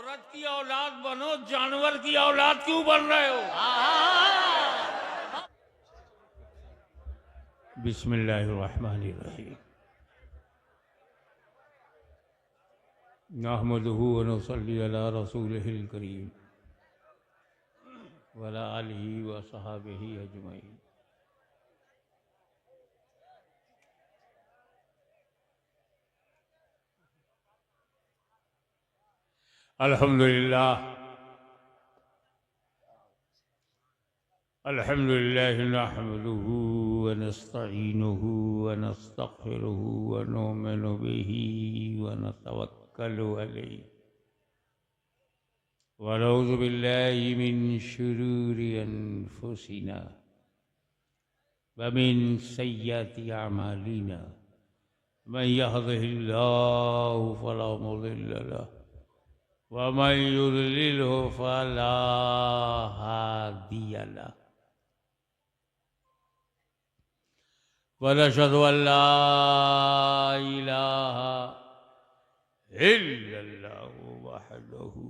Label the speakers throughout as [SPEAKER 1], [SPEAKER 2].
[SPEAKER 1] औरत की औलाद बनो, जानवर की औलाद क्यों बन रहे हो? बिस्मिल्लाहिर्रहमानिर्रहीम। नहमदुहु व नुसल्ली अला रसूलिहिल करीम व अला आलिहि व सहाबिहि अजमईन। अल्हम्दुलिल्लाह अल्हम्दुलिल्लाह नहमदुहु व नस्तईनुहु व नस्तगफिरुहु व नुमिनु बिही व नतवक्कलु अलैहि व नऊज़ु बिल्लाहि मिन शुरूरि अनफुसिना व मिन सय्यिआति अमालिना। मन यहदिहिल्लाहु फला मुदिल्ल लहु व मन युद्लिलहु फला हादिय लहु। वनशहदु अल्ला इलाहा इल्लल्लाहु वहदहु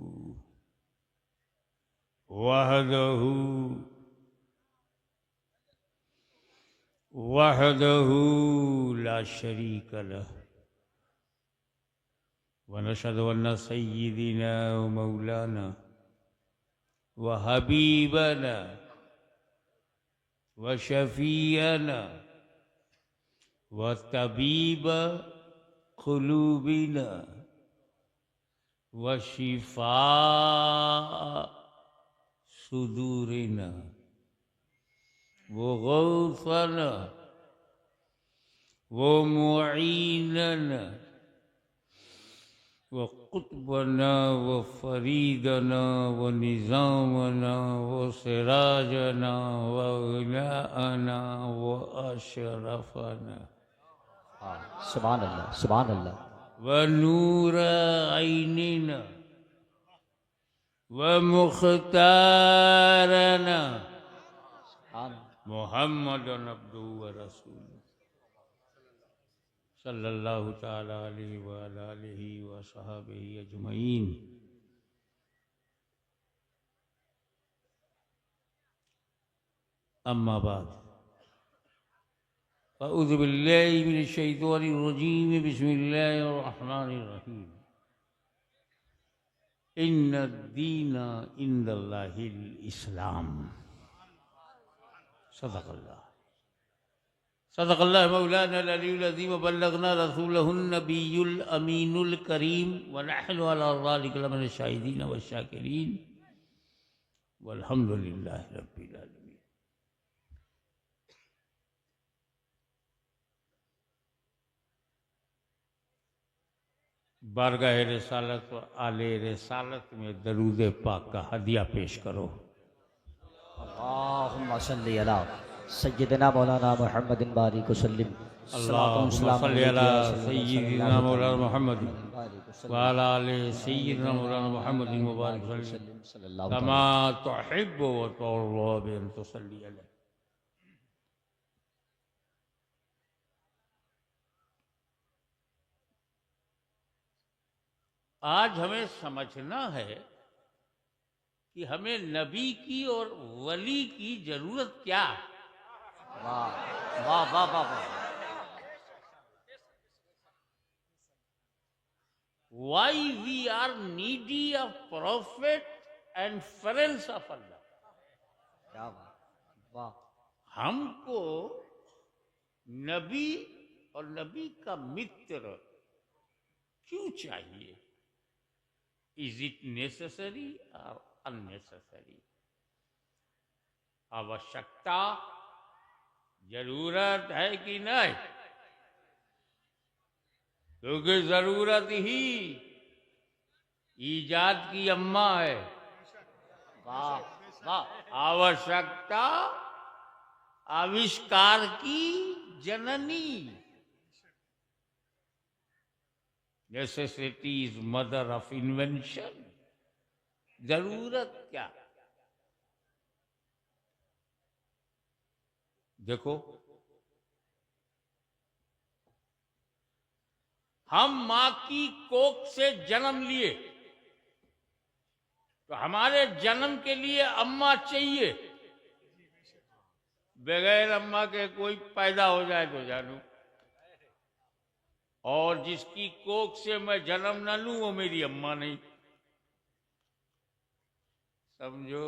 [SPEAKER 1] ला शरीक लहु। वनशहदु अन्न सय्यिदिना व मौलाना व हबीबना व शफीअना व तबीब क़ुलूबिना व शिफा सुदूरिना व गौसना व मुईनना व कुतुबना व फरीदना व निज़ामना व सिराजना व गनाअना व अशरफना
[SPEAKER 2] सुभान अल्लाह सुभान अल्लाह।
[SPEAKER 1] व नूर ऐनिना व मुख्तारना मुहम्मदन अब्दुहु व रसूलुहु सल्लल्लाहु ताला अलैहि व अला आलिहि व सहाबिहि अजमईन। अम्मा बाद अऊज़ु बिल्लाहि मिनश शैतानिर रजीम। बिस्मिल्लाहिर रहमानिर रहीम। इन्नद्दीना इंदल्लाहिल इस्लाम। सदक़ल्लाह सदक़ल्लाह मौलाना अल-अलीयुल अज़ीम व बल्लगना रसूलहुन नबियुल अमीनुल करीम व नहनु अला ज़ालिका लमिनश शाहिदीन व शाकिरीन वल्हम्दुलिल्लाहि रब्बिल आलमीन। बारगाह रिसालत व आले रिसालत में दरूद पाक का हदिया पेश करो।
[SPEAKER 2] अल्लाहुम्मा सल्ली अला सय्यिदिना मौलाना मुहम्मदिन बारिक वसल्लिम।
[SPEAKER 1] अल्लाहुम्मा सल्ली अला सय्यिदिना मौलाना मुहम्मदिन व अला आले सय्यिदिना मौलाना मुहम्मदिन व बारिक वसल्लिम कमा तुहिब्बु व तुर्ज़ा बि अन तुसल्ली अलैहि। आज हमें समझना है कि हमें नबी की और वली की जरूरत क्या है।
[SPEAKER 2] वाह वाह वाह वाह वाह।
[SPEAKER 1] Why we are needy of prophet and friends of Allah।
[SPEAKER 2] क्या बात वाह।
[SPEAKER 1] हमको नबी और नबी का मित्र क्यों चाहिए? इज इट नेसेसरी और अननेसेसरी? आवश्यकता, जरूरत है कि नहीं? क्योंकि जरूरत ही ईजाद की अम्मा है।
[SPEAKER 2] वाह वाह।
[SPEAKER 1] आवश्यकता आविष्कार की जननी। Necessity is mother of invention. जरूरत क्या? देखो, हम मां की कोख से जन्म लिए, तो हमारे जन्म के लिए अम्मा चाहिए, बगैर अम्मा के कोई पैदा हो जाए तो जानू, और जिसकी कोख से मैं जन्म न लूं वो मेरी अम्मा नहीं, समझो।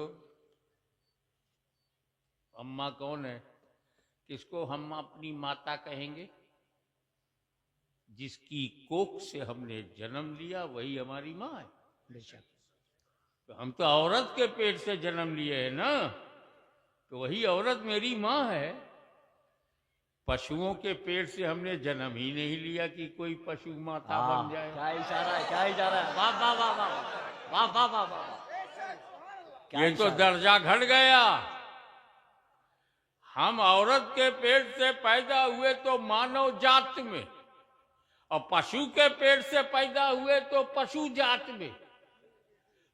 [SPEAKER 1] अम्मा कौन है? किसको हम अपनी माता कहेंगे? जिसकी कोख से हमने जन्म लिया वही हमारी माँ है।
[SPEAKER 2] बेशक।
[SPEAKER 1] तो हम तो औरत के पेट से जन्म लिए हैं ना, तो वही औरत मेरी माँ है। पशुओं के पेट से हमने जन्म ही नहीं लिया कि कोई पशु माता बन जाए।
[SPEAKER 2] क्या इशारा है, क्या इशारा है, वाह वाह वाह वाह वाह वाह वाह वाह।
[SPEAKER 1] ये तो दर्जा घट गया। हम औरत के पेट से पैदा हुए तो मानव जात में, और पशु के पेट से पैदा हुए तो पशु जात में।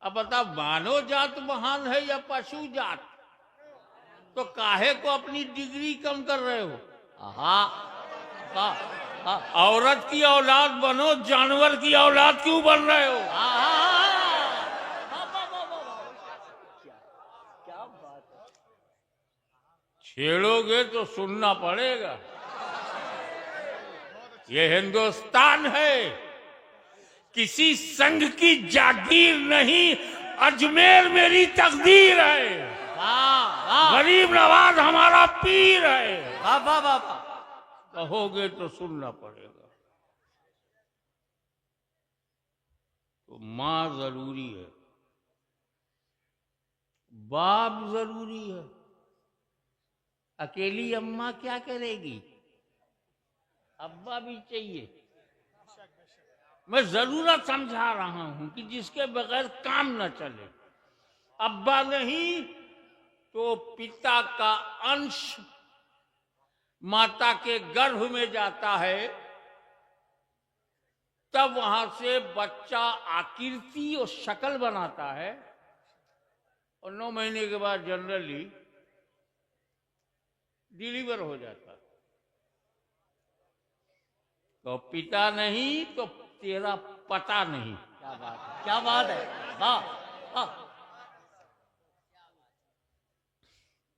[SPEAKER 1] अब बताओ, मानव जात महान है या पशु जात? तो काहे को अपनी डिग्री कम कर रहे हो? औरत की औलाद बनो, जानवर की औलाद क्यों बन रहे हो?
[SPEAKER 2] क्या बात है।
[SPEAKER 1] छेड़ोगे तो सुनना पड़ेगा। ये हिंदुस्तान है, किसी संघ की जागीर नहीं, अजमेर मेरी तकदीर है। गरीब नवाज हमारा पीर है।
[SPEAKER 2] वाह वाह वाह वाह।
[SPEAKER 1] कहोगे तो सुनना पड़ेगा। तो माँ जरूरी है, बाप जरूरी है। अकेली अम्मा क्या करेगी? अब्बा भी चाहिए। मैं जरूरत समझा रहा हूं कि जिसके बगैर काम न चले। अब्बा नहीं तो पिता का अंश माता के गर्भ में जाता है, तब वहां से बच्चा आकृति और शक्ल बनाता है, और 9 महीने के बाद जनरली डिलीवर हो जाता है। तो पिता नहीं तो तेरा पता नहीं।
[SPEAKER 2] क्या बात है, क्या बात है। वाह।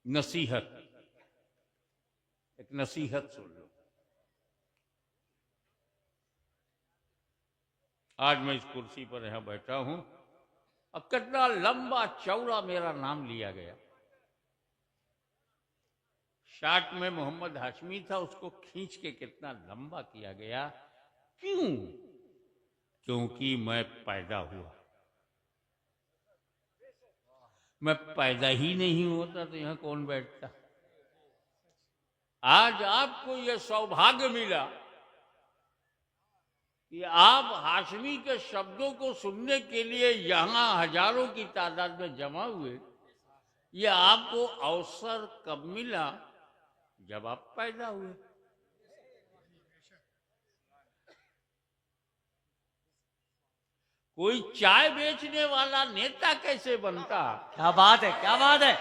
[SPEAKER 1] नसीहत, एक नसीहत सुन लो। आज मैं इस कुर्सी पर यहां बैठा हूं, अब कितना लंबा चौड़ा मेरा नाम लिया गया। शार्ट में मोहम्मद हाशमी था, उसको खींच के कितना लंबा किया गया। क्यों? क्योंकि मैं पैदा हुआ। मैं पैदा ही नहीं होता तो यहां कौन बैठता? आज आपको यह सौभाग्य मिला कि आप हाशमी के शब्दों को सुनने के लिए यहां हजारों की तादाद में जमा हुए। यह आपको अवसर कब मिला? जब आप पैदा हुए। कोई चाय बेचने वाला नेता कैसे बनता?
[SPEAKER 2] क्या बात है, क्या बात है।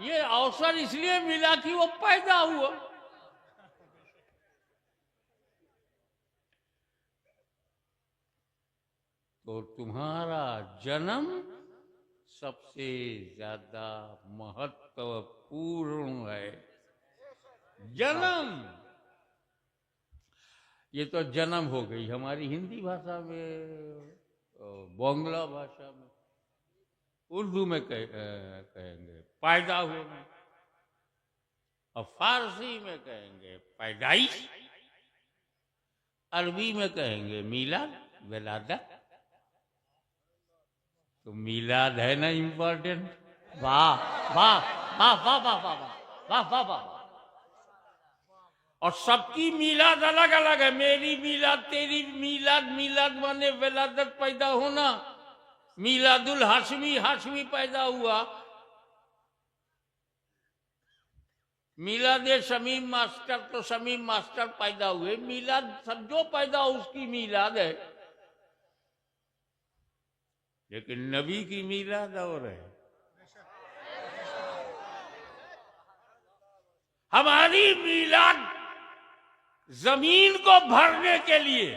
[SPEAKER 1] ये अवसर इसलिए मिला कि वो पैदा हुआ। तो तुम्हारा जन्म सबसे ज्यादा महत्वपूर्ण है। जन्म, ये तो जन्म हो गई हमारी हिंदी भाषा में, बांग्ला भाषा में, उर्दू में कहेंगे पैदा होना, और फारसी में कहेंगे पैदाइश, अरबी में कहेंगे मिलाद, विलादत। तो मिलाद है ना इम्पोर्टेंट?
[SPEAKER 2] वाह वाह वाह वाह वाह वाह वाह वाह वाह।
[SPEAKER 1] और सबकी मिलाद अलग अलग है। मेरी मिलाद, तेरी मिलाद, मिलाद माने विलादत, पैदा होना। मिलादुल हाशमी, हाशमी पैदा हुआ। मिलाद शमीम मास्टर, तो शमीम मास्टर पैदा हुए। मिलाद सब जो पैदा हो उसकी मिलाद है, लेकिन नबी की मिलाद और है। हमारी मिलाद जमीन को भरने के लिए,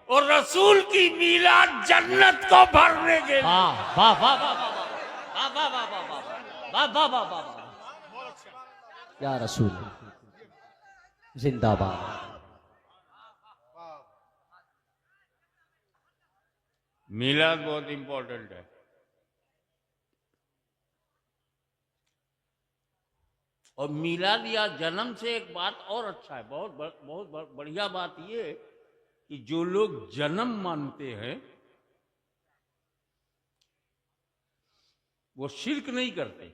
[SPEAKER 1] और रसूल की मीलाद जन्नत को भरने के लिए।
[SPEAKER 2] वाह वाह वाह वाह वाह वाह वाह वाह वाह वाह वाह वाह वाह।
[SPEAKER 3] या रसूल जिंदाबाद।
[SPEAKER 1] मीलाद बहुत इंपॉर्टेंट है। और मीलाद या जन्म से एक बात और अच्छा है, बहुत बढ़िया बात ये कि जो लोग जन्म मानते हैं वो शिर्क नहीं करते,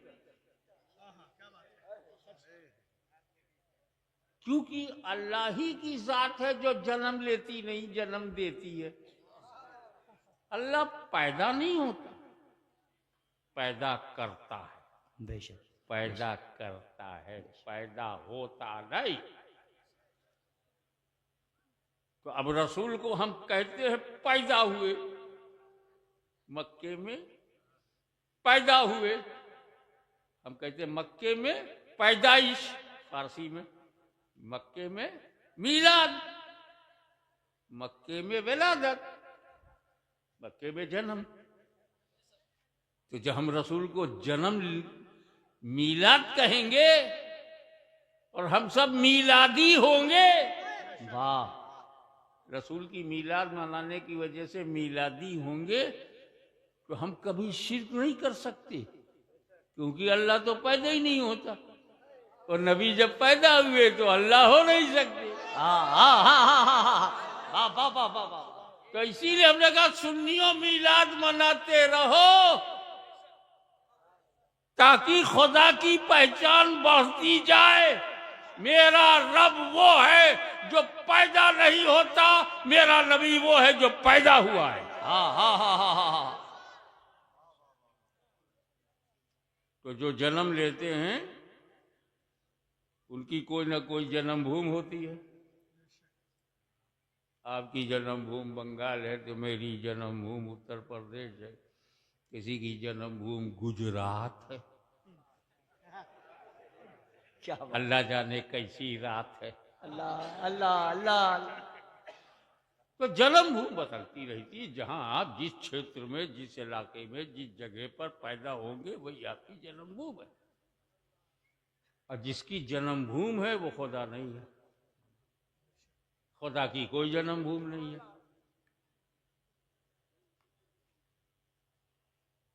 [SPEAKER 1] क्योंकि अल्लाह ही की जात है जो जन्म लेती नहीं, जन्म देती है। अल्लाह पैदा नहीं होता, पैदा करता है।
[SPEAKER 3] बेशक
[SPEAKER 1] पैदा करता है, पैदा होता नहीं। तो अब रसूल को हम कहते हैं पैदा हुए, मक्के में पैदा हुए। हम कहते हैं मक्के में पैदाइश, फारसी में मक्के में मीलाद, मक्के में विलादत, मक्के में जन्म। तो जब हम रसूल को जन्म मीलाद कहेंगे और हम सब मीलादी होंगे,
[SPEAKER 2] वाह।
[SPEAKER 1] रसूल की मीलाद मनाने की वजह से मीलादी होंगे, तो हम कभी शिर्क नहीं कर सकते, क्योंकि अल्लाह तो पैदा ही नहीं होता, और नबी जब पैदा हुए तो अल्लाह हो नहीं सकते। तो इसीलिए हमने कहा सुन्नियों मीलाद मनाते रहो, ताकि खुदा की पहचान बढ़ती जाए। मेरा रब वो है जो पैदा नहीं होता, मेरा नबी वो है जो पैदा हुआ है। तो जो जन्म लेते हैं उनकी कोई ना कोई जन्मभूमि होती है। आपकी जन्मभूमि बंगाल है तो मेरी जन्मभूमि उत्तर प्रदेश है, किसी की जन्मभूमि गुजरात है।
[SPEAKER 2] क्या
[SPEAKER 1] अल्लाह जाने कैसी रात है।
[SPEAKER 2] अल्लाह अल्लाह अल्लाह।
[SPEAKER 1] तो जन्मभूमि बदलती रहती है। जहां आप जिस क्षेत्र में, जिस इलाके में, जिस जगह पर पैदा होंगे वही आपकी जन्मभूमि है। और जिसकी जन्मभूमि है वो खुदा नहीं है, खुदा की कोई जन्मभूमि नहीं है।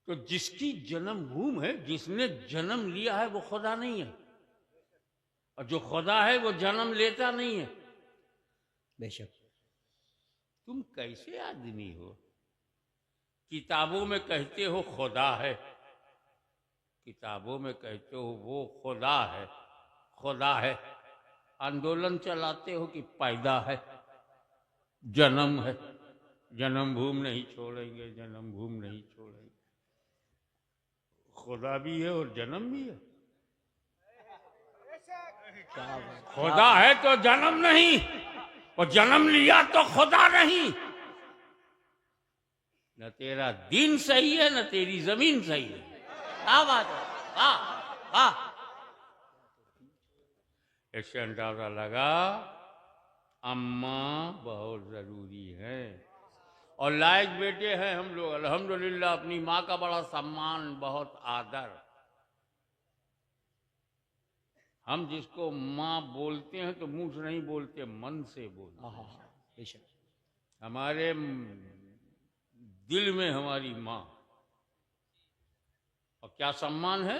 [SPEAKER 1] तो जिसकी जन्मभूमि है, जिसने जन्म लिया है, वो खुदा नहीं है, और जो खुदा है वो जन्म लेता नहीं है।
[SPEAKER 3] बेशक।
[SPEAKER 1] तुम कैसे आदमी हो? किताबों में कहते हो खुदा है, किताबों में कहते हो वो खुदा है, खुदा है। आंदोलन चलाते हो कि पैदा है, जन्म है, जन्मभूमि नहीं छोड़ेंगे, जन्मभूमि नहीं छोड़ेंगे। खुदा भी है और जन्म भी है। खुदा है तो जन्म नहीं, और जन्म लिया तो खुदा नहीं। न तेरा दिन सही है, न तेरी जमीन सही है।
[SPEAKER 2] क्या बात है, वाह वाह।
[SPEAKER 1] इससे अंदाजा लगा अम्मा बहुत जरूरी है, और लायक बेटे हैं हम लोग अल्हम्दुलिल्लाह। अपनी माँ का बड़ा सम्मान, बहुत आदर। हम जिसको माँ बोलते हैं तो मुंह से नहीं बोलते, मन से बोलते हैं।
[SPEAKER 3] बेशक।
[SPEAKER 1] हमारे दिल में हमारी माँ, और क्या सम्मान है।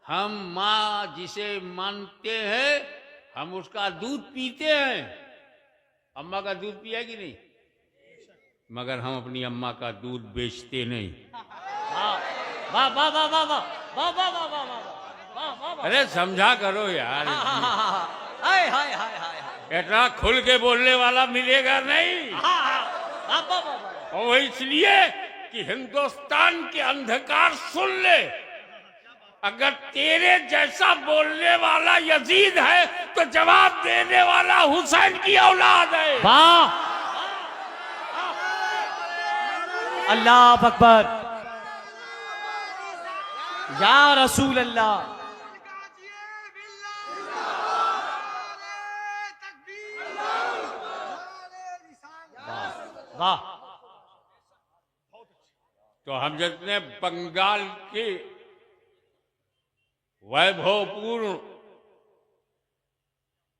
[SPEAKER 1] हम माँ जिसे मानते हैं, हम उसका दूध पीते हैं। अम्मा का दूध पिया कि नहीं? मगर हम अपनी अम्मा का दूध बेचते नहीं।
[SPEAKER 2] वाह वाह वाह वाह वाह वाह वाह वाह वाह वाह।
[SPEAKER 1] अरे समझा करो यार,
[SPEAKER 2] हाय हाय हाय हाय।
[SPEAKER 1] इतना खुल के बोलने वाला मिलेगा नहीं। और वो इसलिए कि हिंदुस्तान के अंधकार सुन ले, अगर तेरे जैसा बोलने वाला यजीद है तो जवाब देने वाला हुसैन की औलाद है।
[SPEAKER 2] वाह।
[SPEAKER 3] अल्लाह अकबर। या रसूल अल्लाह। वाह
[SPEAKER 1] तो हम जितने बंगाल के वैभवपूर्ण,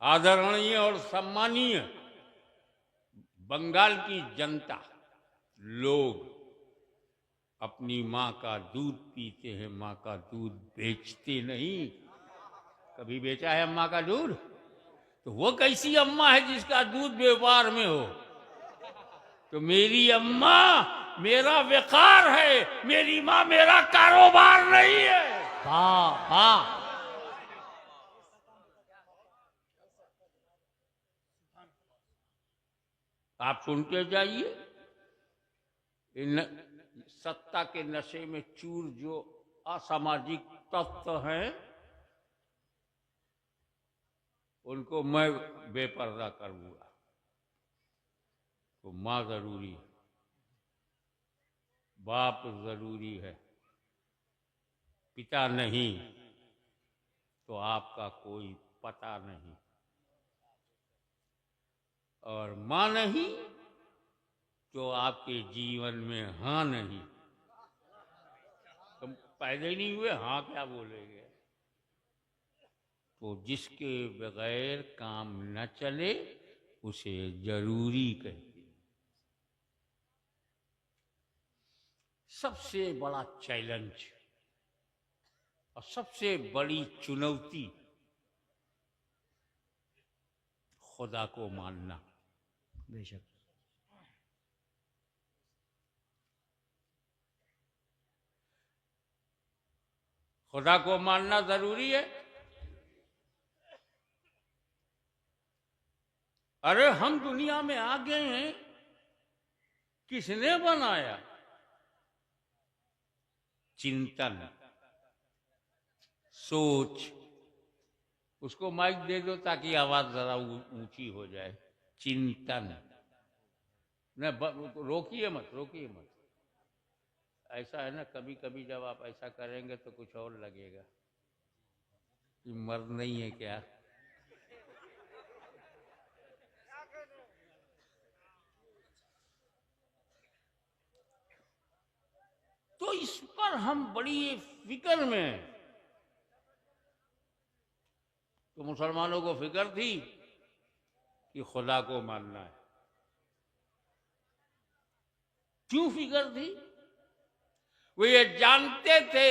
[SPEAKER 1] आदरणीय और सम्मानीय बंगाल की जनता लोग अपनी माँ का दूध पीते हैं, माँ का दूध बेचते नहीं। कभी बेचा है अम्मा का दूध? तो वो कैसी अम्मा है जिसका दूध व्यापार में हो? तो मेरी अम्मा मेरा व्यापार है, मेरी माँ मेरा कारोबार नहीं है।
[SPEAKER 3] वाह वाह
[SPEAKER 1] आप सुनते जाइए, इन सत्ता के नशे में चूर जो असामाजिक तत्व हैं, उनको मैं बेपर्दा करूंगा। तो माँ जरूरी है, बाप जरूरी है, पिता नहीं तो आपका कोई पता नहीं, और माँ नहीं तो आपके जीवन में हाँ नहीं। तुम पैदा ही नहीं हुए, हाँ क्या बोलेंगे? तो जिसके बगैर काम न चले उसे जरूरी कहते हैं। सबसे बड़ा चैलेंज और सबसे बड़ी चुनौती खुदा को मानना।
[SPEAKER 3] बेशक
[SPEAKER 1] खुदा को मानना जरूरी है। अरे हम दुनिया में आ गए हैं, किसने बनाया? चिंतन, सोच। उसको माइक दे दो ताकि आवाज जरा ऊंची हो जाए। चिंतन न, रोकिए मत, रोकिए मत। ऐसा है ना, कभी कभी जब आप ऐसा करेंगे तो कुछ और लगेगा कि मर्द नहीं है क्या। तो इस पर हम बड़ी फिक्र में हैं। तो मुसलमानों को फिक्र थी कि खुदा को मानना है। क्यों फिक्र थी? वो ये जानते थे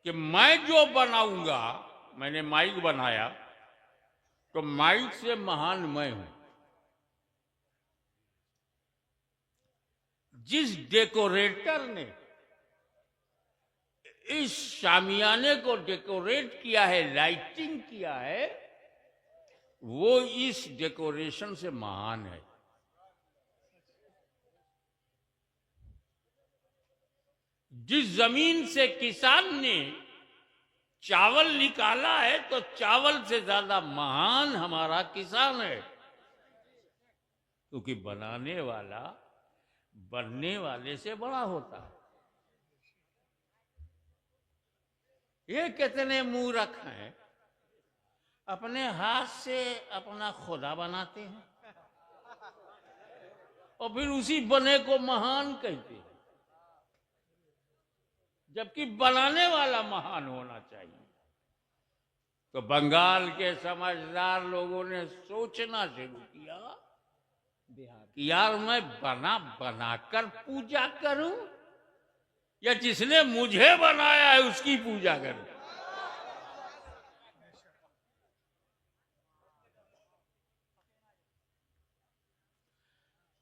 [SPEAKER 1] कि मैं जो बनाऊंगा, मैंने माइक बनाया तो माइक से महान मैं हूं। जिस डेकोरेटर ने इस शामियाने को डेकोरेट किया है, लाइटिंग किया है, वो इस डेकोरेशन से महान है। जिस जमीन से किसान ने चावल निकाला है, तो चावल से ज्यादा महान हमारा किसान है, क्योंकि बनाने वाला बनने वाले से बड़ा होता है। ये कितने मूर्ख हैं, अपने हाथ से अपना खुदा बनाते हैं और फिर उसी बने को महान कहते हैं, जबकि बनाने वाला महान होना चाहिए। तो बंगाल के समझदार लोगों ने सोचना शुरू किया कि यार मैं बना बनाकर पूजा करूं या जिसने मुझे बनाया है उसकी पूजा करूं।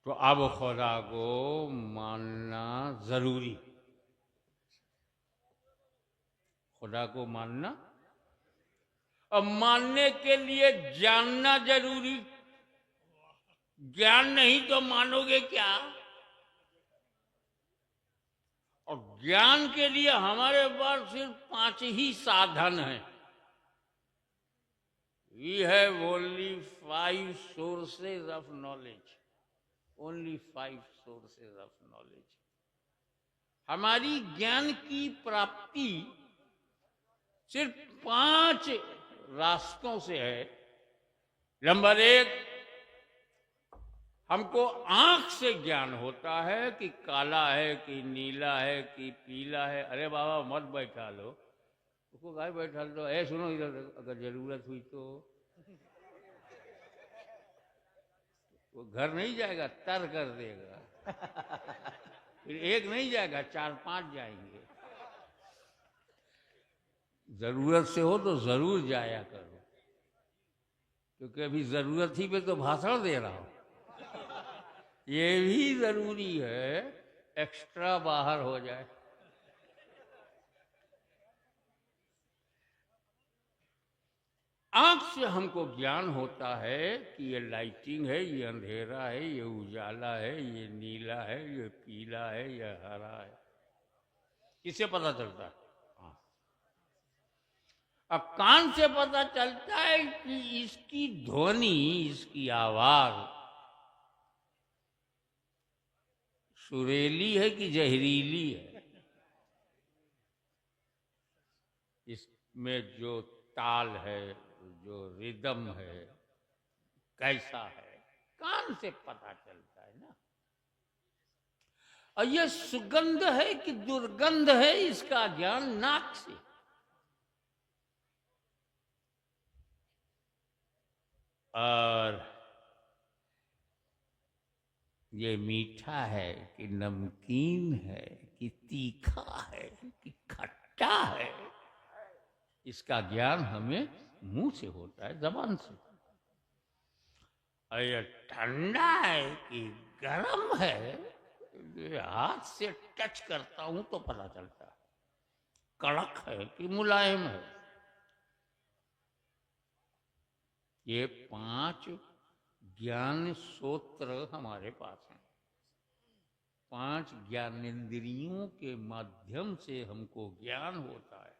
[SPEAKER 1] तो अब खुदा को मानना जरूरी, खुदा को मानना। अब मानने के लिए जानना जरूरी। ज्ञान नहीं तो मानोगे क्या? और ज्ञान के लिए हमारे पास सिर्फ 5 ही साधन हैं। We have only 5 sources of knowledge. Only 5 sources of knowledge. हमारी ज्ञान की प्राप्ति सिर्फ 5 रास्तों से है। नंबर 1, हमको आंख से ज्ञान होता है कि काला है कि नीला है कि पीला है। अरे बाबा मत बैठा लो उसको, गाय बैठा लो। सुनो इधर, अगर जरूरत हुई तो वो घर नहीं जाएगा, तर कर देगा। फिर एक नहीं जाएगा, 4-5 जाएंगे। जरूरत से हो तो जरूर जाया करो, क्योंकि अभी जरूरत ही पे तो भाषण दे रहा हूं। ये भी जरूरी है, एक्स्ट्रा बाहर हो जाए। आंख से हमको ज्ञान होता है कि ये लाइटिंग है, ये अंधेरा है, ये उजाला है, ये नीला है, ये पीला है, ये हरा है। किससे पता चलता है? हाँ। अब कान से पता चलता है कि इसकी ध्वनि, इसकी आवाज सुरीली है कि जहरीली है, इसमें जो ताल है, जो रिदम है, कैसा है, कान से पता चलता है ना। और ये सुगंध है कि दुर्गंध है, इसका ज्ञान नाक से। और ये मीठा है कि नमकीन है कि तीखा है कि खट्टा है, इसका ज्ञान हमें मुंह से होता है, जबान से। और ये ठंडा है कि गर्म है, हाथ से टच करता हूं तो पता चलता है। कड़क है कि मुलायम है। ये 5 ज्ञान सूत्र हमारे पास हैं। 5 ज्ञानेंद्रियों के माध्यम से हमको ज्ञान होता है।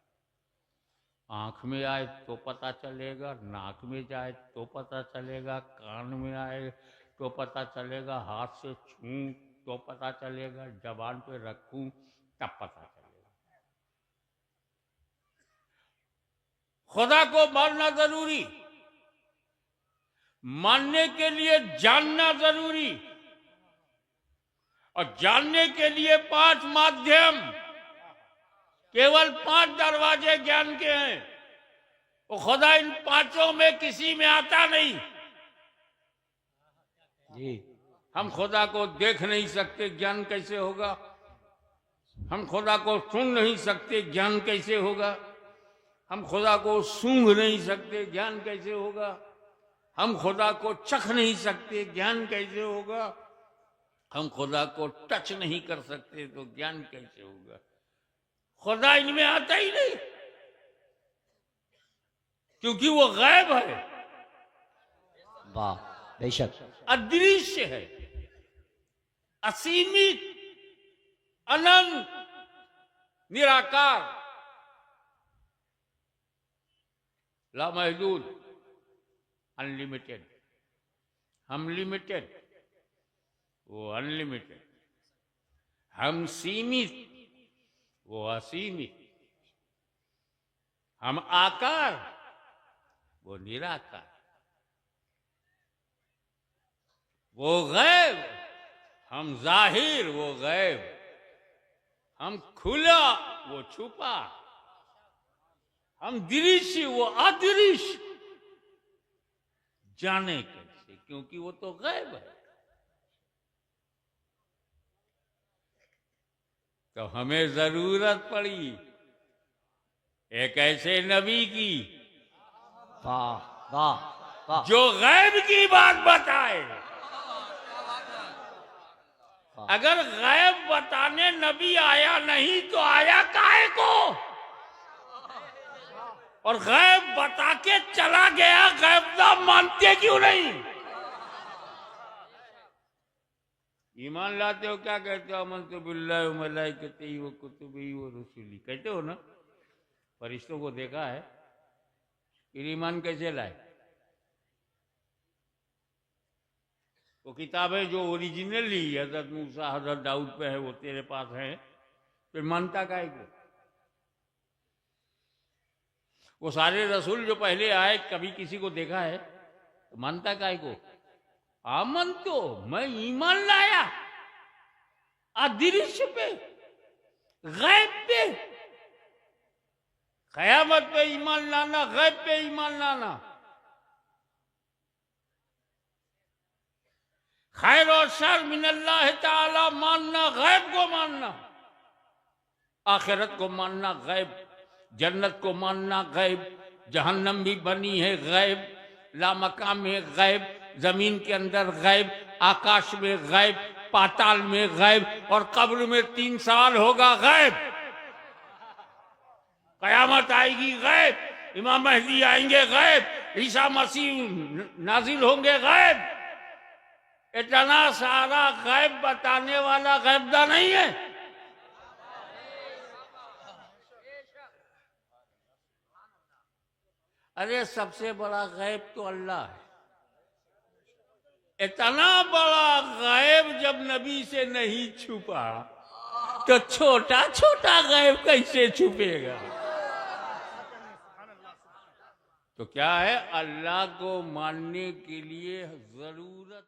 [SPEAKER 1] आंख में आए तो पता चलेगा, नाक में जाए तो पता चलेगा, कान में आए तो पता चलेगा, हाथ से छूं तो पता चलेगा, जबान पे रखूं तब पता चलेगा। खुदा को मानना जरूरी, मानने के लिए जानना जरूरी, और जानने के लिए 5 माध्यम, केवल 5 दरवाजे ज्ञान के हैं। वो खुदा इन 5 में किसी में आता नहीं जी। हम खुदा को देख नहीं सकते, ज्ञान कैसे होगा? हम खुदा को सुन नहीं सकते, ज्ञान कैसे होगा? हम खुदा को सूंघ नहीं सकते, ज्ञान कैसे होगा? हम खुदा को चख नहीं सकते, ज्ञान कैसे होगा? हम खुदा को टच नहीं कर सकते तो ज्ञान कैसे होगा? खुदा इनमें आता ही नहीं, क्योंकि वो गायब है।
[SPEAKER 3] वाह, बेशक।
[SPEAKER 1] अदृश्य है, असीमित, अनंत, निराकार, लामहदूद, अनलिमिटेड। हम लिमिटेड, वो अनलिमिटेड। हम सीमित, वो असीमित। हम आकार, वो निराकार। वो गैब, हम जाहिर, वो गैब। हम खुला, वो छुपा। हम दृश्य, वो अदृश्य। जाने कैसे? क्योंकि वो तो गैब है। तो हमें जरूरत पड़ी एक ऐसे नबी की,
[SPEAKER 3] वाह वाह वाह,
[SPEAKER 1] जो गैब की बात बताए। अगर गैब बताने नबी आया नहीं तो आया काहे को? और गैब बता के चला गया, गैब ना मानते क्यों नहीं? ईमान लाते हो, क्या कहते हो? आमन्तु बिल्लाहि व मलाइकतिही व कुतुबिही व रुसुलिही, कहते हो ना? फरिश्तों को देखा है, फिर ईमान कैसे लाए? वो किताबें जो ओरिजिनली हजरत मूसा, हजरत दाऊद पे है, वो तेरे पास है, फिर मानता काहे को? वो सारे रसूल जो पहले आए, कभी किसी को देखा है तो मानता काहे को? आमन तो मैं ईमान लाया, अदृश्य पे, गैब पे। कयामत पे ईमान लाना, गैब पे ईमान लाना। खैर और शर मिनल्लाह ताला मानना, गैब को मानना, आखिरत को मानना गैब, जन्नत को मानना गैब, जहन्नम भी बनी है गैब, लामकाम में गैब, जमीन के अंदर गैब, आकाश में गैब, पाताल में गैब, और कब्र में 3 साल होगा गैब। कयामत आएगी गैब, इमाम महदी आएंगे गैब, ईसा मसीह नाजिल होंगे गैब। इतना सारा गैब बताने वाला गैबदा नहीं है। अरे सबसे बड़ा गैब तो अल्लाह है। इतना बड़ा गैब जब नबी से नहीं छुपा तो छोटा छोटा गैब कैसे छुपेगा? तो क्या है, अल्लाह को मानने के लिए जरूरत